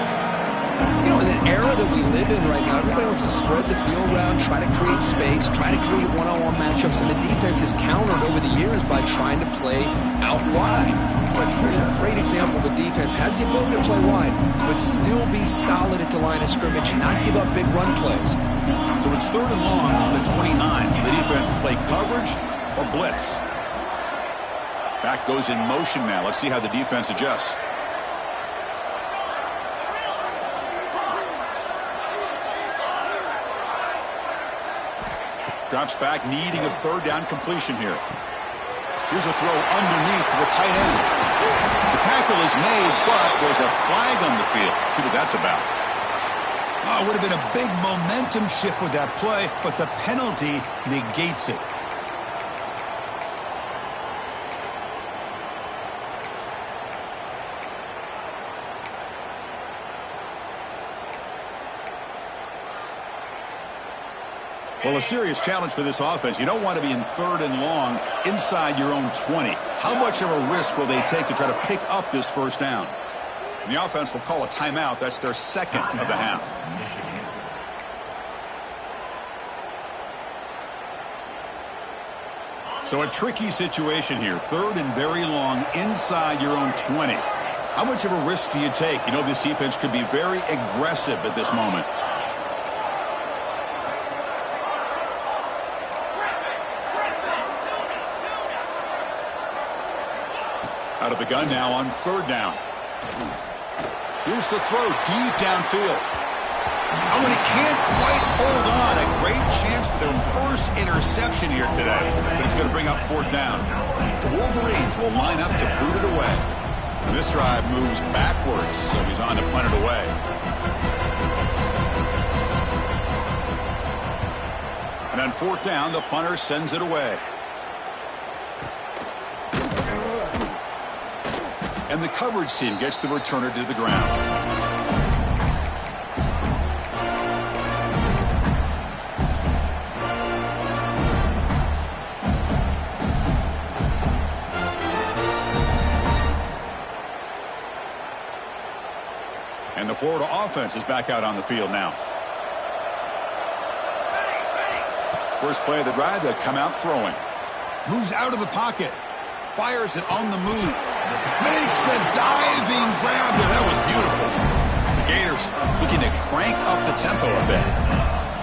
You know, in the era that we live in right now, everybody wants to spread the field around, try to create space, try to create one-on-one matchups, and the defense is countered over the years by trying to play out wide. But here's a great example of a defense has the ability to play wide, but still be solid at the line of scrimmage and not give up big run plays. So it's 3rd and long on the 29. The defense play coverage or blitz. Back goes in motion now. Let's see how the defense adjusts. Drops back, needing a 3rd down completion here. Here's a throw underneath to the tight end. The tackle is made, but there's a flag on the field. Let's see what that's about. Oh, it would have been a big momentum shift with that play, but the penalty negates it. Well, a serious challenge for this offense. You don't want to be in 3rd and long inside your own 20. How much of a risk will they take to try to pick up this 1st down? And the offense will call a timeout. That's their 2nd of the half. So a tricky situation here. 3rd and very long inside your own 20. How much of a risk do you take? You know, this defense could be very aggressive at this moment. Out of the gun now on 3rd down. Here's the throw deep downfield. Oh, and he can't quite hold on. A great chance for their 1st interception here today. But it's going to bring up 4th down. The Wolverines will line up to boot it away. And this drive moves backwards, so he's on to punt it away. And on 4th down, the punter sends it away. And the coverage team gets the returner to the ground. And the Florida offense is back out on the field now. First play of the drive, they'll come out throwing. Moves out of the pocket. Fires it on the move. Makes a diving grab there. That was beautiful. The Gators looking to crank up the tempo a bit.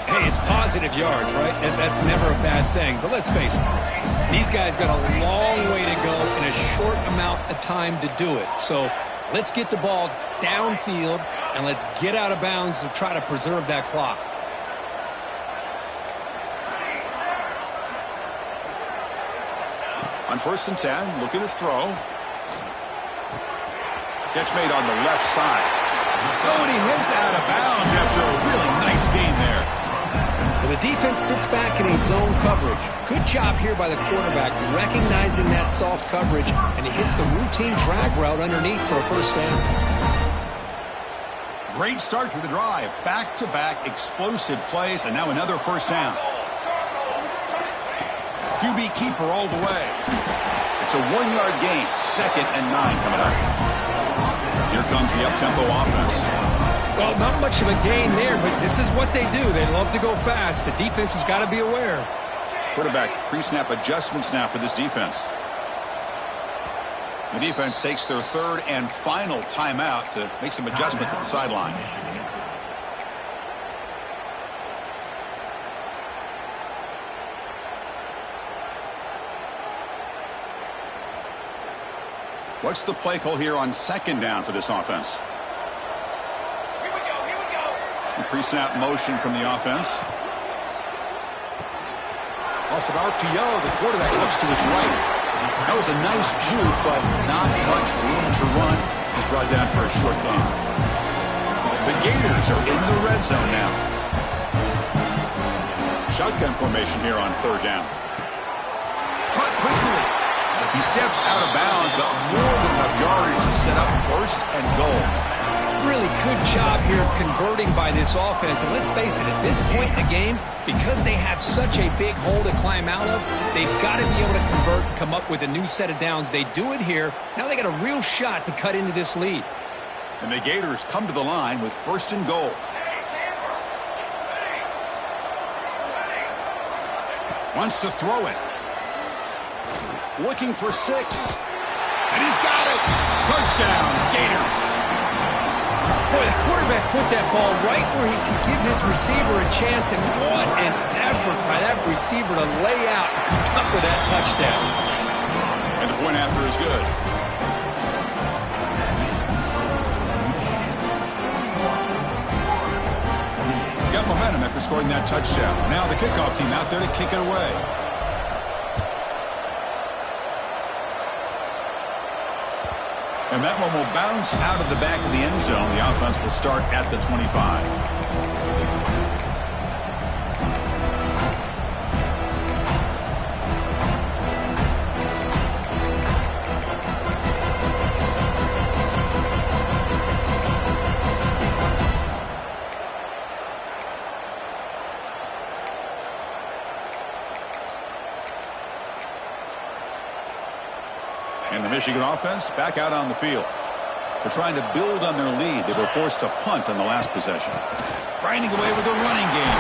Hey, it's positive yards, right? That's never a bad thing. But let's face it, these guys got a long way to go in a short amount of time to do it. So let's get the ball downfield and let's get out of bounds to try to preserve that clock. On 1st and 10, looking to throw. Catch made on the left side. Oh, and he heads out of bounds after a really nice game there. Well, the defense sits back in a zone coverage. Good job here by the quarterback recognizing that soft coverage, and he hits the routine drag route underneath for a 1st down. Great start to the drive. Back-to-back explosive plays, and now another 1st down. QB keeper all the way. It's a 1-yard gain. 2nd and 9 coming up. Here comes the up-tempo offense. Well, not much of a gain there, but this is what they do. They love to go fast. The defense has got to be aware. Quarterback pre-snap adjustments now for this defense. The defense takes their 3rd and final timeout to make some adjustments at the sideline. What's the play call here on 2nd down for this offense? Here we go. Pre-snap motion from the offense. Off an RPO, the quarterback looks to his right. That was a nice juke, but not much room to run. He's brought down for a short gain. The Gators are in the red zone now. Shotgun formation here on 3rd down. Cut quickly. He steps out of bounds, but more than enough yardage to set up 1st and goal. Really good job here of converting by this offense. And let's face it, at this point in the game, because they have such a big hole to climb out of, they've got to be able to convert and come up with a new set of downs. They do it here. Now they got a real shot to cut into this lead. And the Gators come to the line with 1st and goal. Wants to throw it. Looking for 6. And he's got it. Touchdown, Gators. Boy, the quarterback put that ball right where he could give his receiver a chance, and what an effort by that receiver to lay out and come up with that touchdown. And the point after is good. Got momentum after scoring that touchdown. Now the kickoff team out there to kick it away. And that one will bounce out of the back of the end zone. The offense will start at the 25. And the Michigan offense back out on the field. They're trying to build on their lead. They were forced to punt on the last possession. Grinding away with the running game.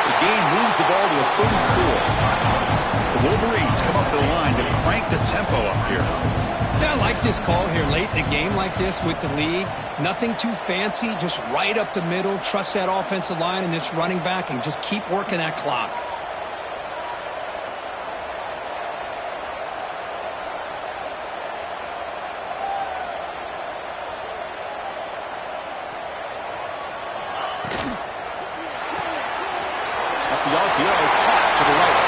The gain moves the ball to the 34. The Wolverines come up to the line to crank the tempo up here. Yeah, I like this call here late in the game like this with the lead. Nothing too fancy, just right up the middle. Trust that offensive line and this running back and just keep working that clock. The RPO caught to the right.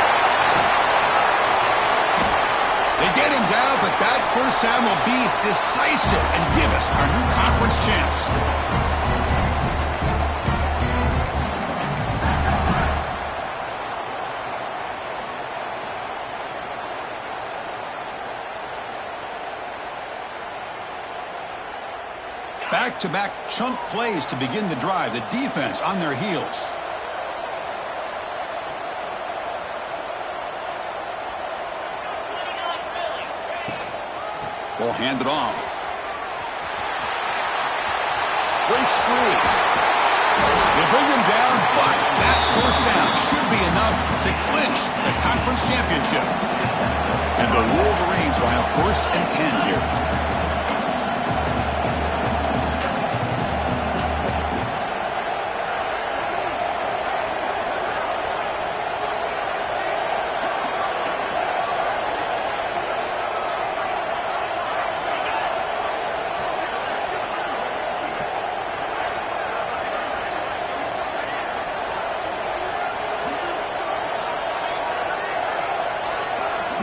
They get him down, but that first down will be decisive and give us our new conference champs. Back-to-back chunk plays to begin the drive. The defense on their heels. Will hand it off. Breaks free. They bring him down, but that first down should be enough to clinch the conference championship. And the Wolverines will have 1st and 10 here.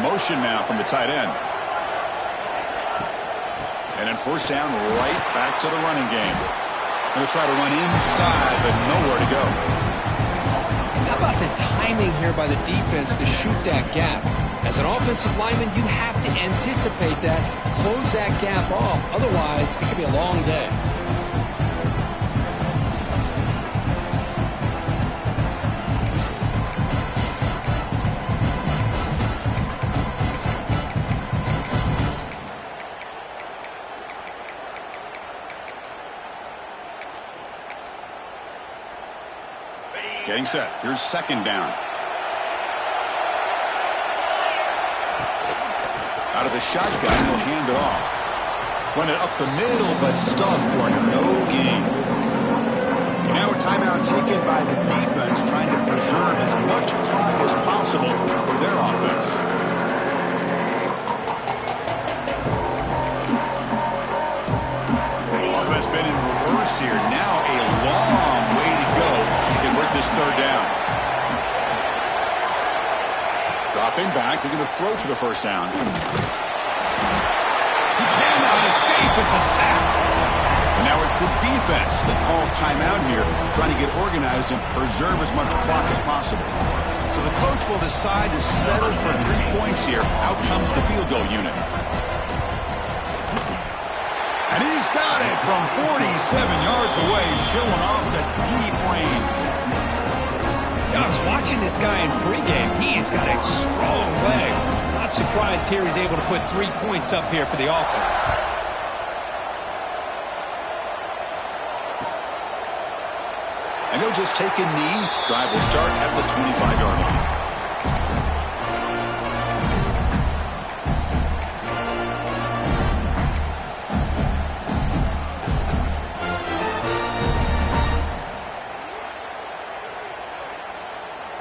Motion now from the tight end. And then 1st down, right back to the running game. Going to try to run inside, but nowhere to go. How about the timing here by the defense to shoot that gap? As an offensive lineman, you have to anticipate that, close that gap off. Otherwise, it could be a long day. Getting set. Here's 2nd down. Out of the shotgun, he'll hand it off. Run it up the middle, but stuffed for no gain. And now a timeout taken by the defense, trying to preserve as much clock as possible for their offense. Offense been in reverse here. Now a long way to go to convert this 3rd down. Dropping back, they're going to throw for the 1st down. He cannot escape. It's a sack. And now it's the defense that calls timeout here, trying to get organized and preserve as much clock as possible. So the coach will decide to settle for 3 points here. Out comes the field goal unit. And he's got it from 47 yards away, showing off the deep range. I was watching this guy in pregame. He's got a strong leg. Not surprised here he's able to put 3 points up here for the offense. And he'll just take a knee. Drive will start at the 25-yard line.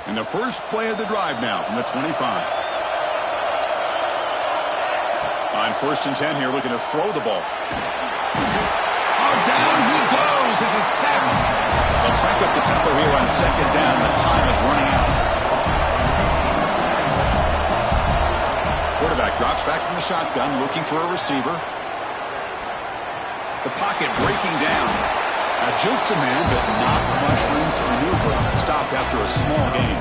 And the first play of the drive now from the 25. On 1st and 10 here, looking to throw the ball. Oh, down he goes. It's a sack. They'll crank up the tempo here on 2nd down. The time is running out. Quarterback drops back from the shotgun, looking for a receiver. The pocket breaking down. A juke to man, but not much room to maneuver. Stopped after a small gain.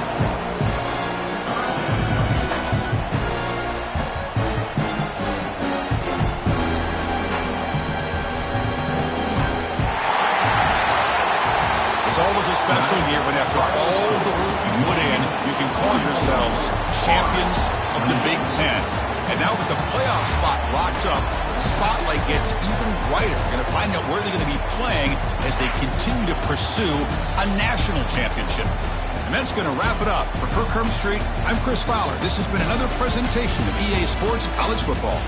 It's always a special year when after all the work you put in, you can call yourselves champions of the Big Ten. And now with the playoff spot locked up, the spotlight gets even brighter. You're going to find out where they're going to be playing as they continue to pursue a national championship. And that's going to wrap it up. For Kirk Street, I'm Chris Fowler. This has been another presentation of EA Sports College Football.